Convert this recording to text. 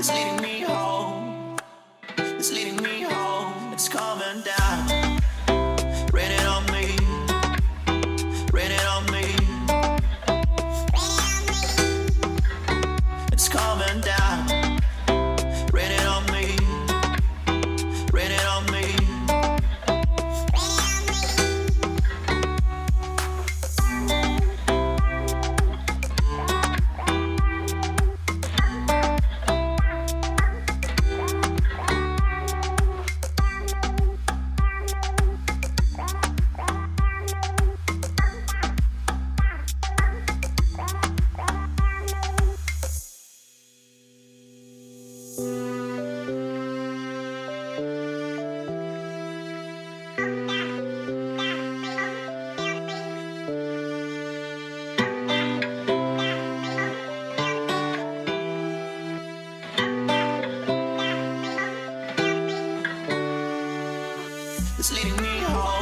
It's leading me home. It's leading me home. It's coming down. Raining on me. Raining on me. It's coming down. Raining on me. Raining on me. It's leading me home.